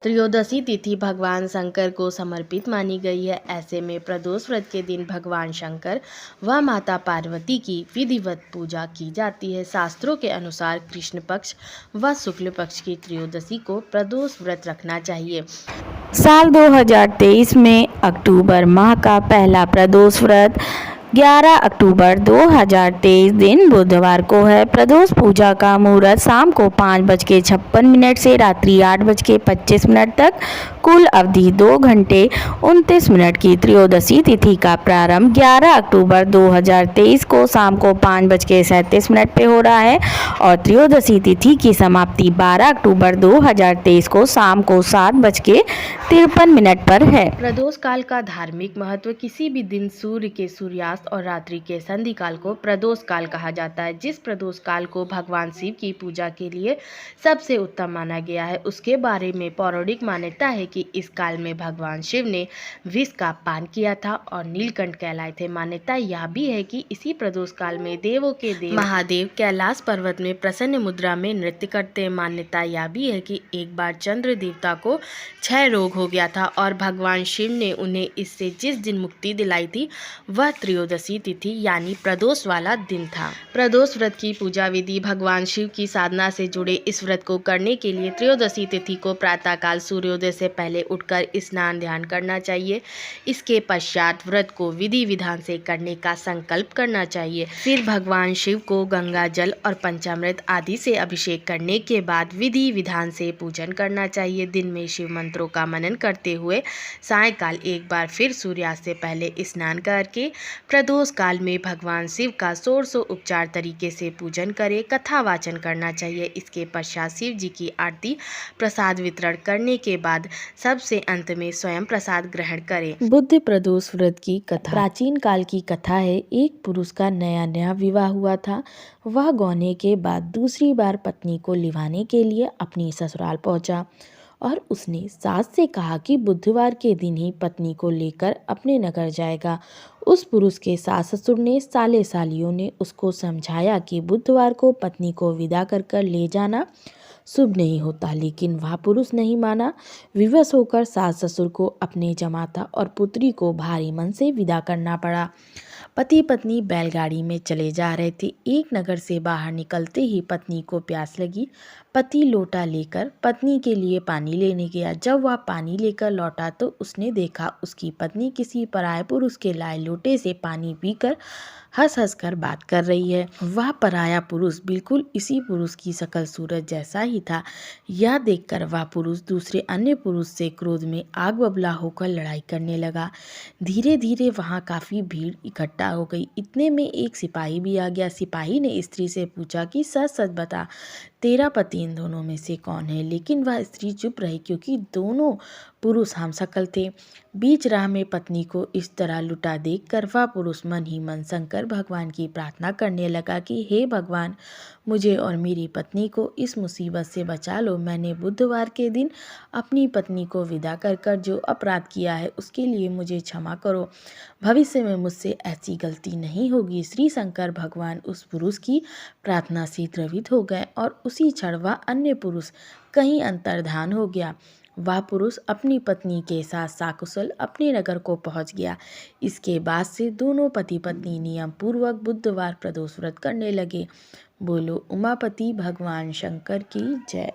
त्रयोदशी तिथि भगवान शंकर को समर्पित मानी गई है। ऐसे में प्रदोष व्रत के दिन भगवान शंकर व माता पार्वती की विधिवत पूजा की जाती है। शास्त्रों के अनुसार कृष्ण पक्ष व शुक्ल पक्ष की त्रयोदशी को प्रदोष व्रत रखना चाहिए। साल 2023 में अक्टूबर माह का पहला प्रदोष व्रत 11 अक्टूबर 2023 दिन बुधवार को है। प्रदोष पूजा का मुहूर्त शाम को 5:56 से रात्रि 8:25 तक। कुल अवधि 2 घंटे 29 मिनट की त्रयोदशी तिथि का प्रारंभ 11 अक्टूबर 2023 को शाम को 5:37 पे हो रहा है और त्रयोदशी तिथि की समाप्ति 12 अक्टूबर 2023 को शाम को 7:53 पर है। प्रदोष काल का धार्मिक महत्व। किसी भी दिन सूर्य के सूर्यास्त और रात्रि के संधि काल को प्रदोष काल कहा जाता है। जिस प्रदोष काल को भगवान शिव की पूजा के लिए सबसे उत्तम माना गया है, उसके बारे में पौराणिक मान्यता है कि इस काल में भगवान शिव ने विष का पान किया था और नीलकंठ कहलाए थे। मान्यता यह भी है कि इसी प्रदोष काल में देवों के देव महादेव कैलाश पर्वत में प्रसन्न मुद्रा में नृत्य करते हैं। मान्यता यह भी है कि एक बार चंद्र देवता को क्षय रोग हो गया था और भगवान शिव ने उन्हें इससे जिस दिन मुक्ति दिलाई थी वह त्रयोदशी तिथि यानी प्रदोष वाला दिन था। प्रदोष व्रत की पूजा विधि। भगवान शिव की साधना से जुड़े इस व्रत को करने के लिए त्रयोदशी तिथि को प्रातःकाल सूर्योदय से पहले उठकर स्नान ध्यान करना चाहिए। इसके पश्चात व्रत को विधि विधान से करने का संकल्प करना चाहिए। फिर भगवान शिव को गंगा जल और पंचामृत आदि से अभिषेक करने के बाद विधि विधान से पूजन करना चाहिए। दिन में शिव मंत्रों का मनन करते हुए सायंकाल एक बार फिर सूर्यास्त से पहले स्नान करके प्रदोष काल में भगवान शिव का षोडशो उपचार तरीके से पूजन करें। कथा वाचन करना चाहिए। इसके पश्चात शिव जी की आरती प्रसाद वितरण करने के बाद सबसे अंत में स्वयं प्रसाद ग्रहण करें। बुद्ध प्रदोष व्रत की कथा। प्राचीन काल की कथा है। एक पुरुष का नया नया विवाह हुआ था। वह गौने के बाद दूसरी बार पत्नी को लिवाने के लिए अपनी ससुराल पहुंचा और उसने सास से कहा कि बुधवार के दिन ही पत्नी को लेकर अपने नगर जाएगा। उस पुरुष के सास ससुर ने साले सालियों ने उसको समझाया कि बुधवार को पत्नी को विदा कर ले जाना शुभ नहीं होता, लेकिन वह पुरुष नहीं माना। विवश होकर सास ससुर को अपने जमाता और पुत्री को भारी मन से विदा करना पड़ा। पति पत्नी बैलगाड़ी में चले जा रहे थे। एक नगर से बाहर निकलते ही पत्नी को प्यास लगी। पति लोटा लेकर पत्नी के लिए पानी लेने गया। जब वह पानी लेकर लौटा तो उसने देखा उसकी पत्नी किसी पराये पुरुष के लाए लोटे से पानी पीकर हंस हंस कर बात कर रही है। वह पराया पुरुष बिल्कुल इसी पुरुष की शकल सूरत जैसा ही था। यह देखकर वह पुरुष दूसरे अन्य पुरुष से क्रोध में आग बबला होकर लड़ाई करने लगा। धीरे धीरे वहाँ काफ़ी भीड़ इकट्ठा हो गई। इतने में एक सिपाही भी आ गया। सिपाही ने स्त्री से पूछा कि सच सच बता, तेरा पति इन दोनों में से कौन है? लेकिन वह स्त्री चुप रही क्योंकि दोनों पुरुष हमशक्ल थे। बीच राह में पत्नी को इस तरह लुटा देखकर वह पुरुष मन ही मन शंकर भगवान की प्रार्थना करने लगा कि हे भगवान, मुझे और मेरी पत्नी को इस मुसीबत से बचा लो। मैंने बुधवार के दिन अपनी पत्नी को विदा कर जो अपराध किया है उसके लिए मुझे क्षमा करो। भविष्य में मुझसे ऐसी गलती नहीं होगी। श्री शंकर भगवान उस पुरुष की प्रार्थना से द्रवित हो गए और उसी क्षण वह अन्य पुरुष कहीं अंतर्धान हो गया। वह पुरुष अपनी पत्नी के साथ सकुशल अपने नगर को पहुंच गया। इसके बाद से दोनों पति पत्नी नियम पूर्वक बुधवार प्रदोष व्रत करने लगे। बोलो उमापति भगवान शंकर की जय।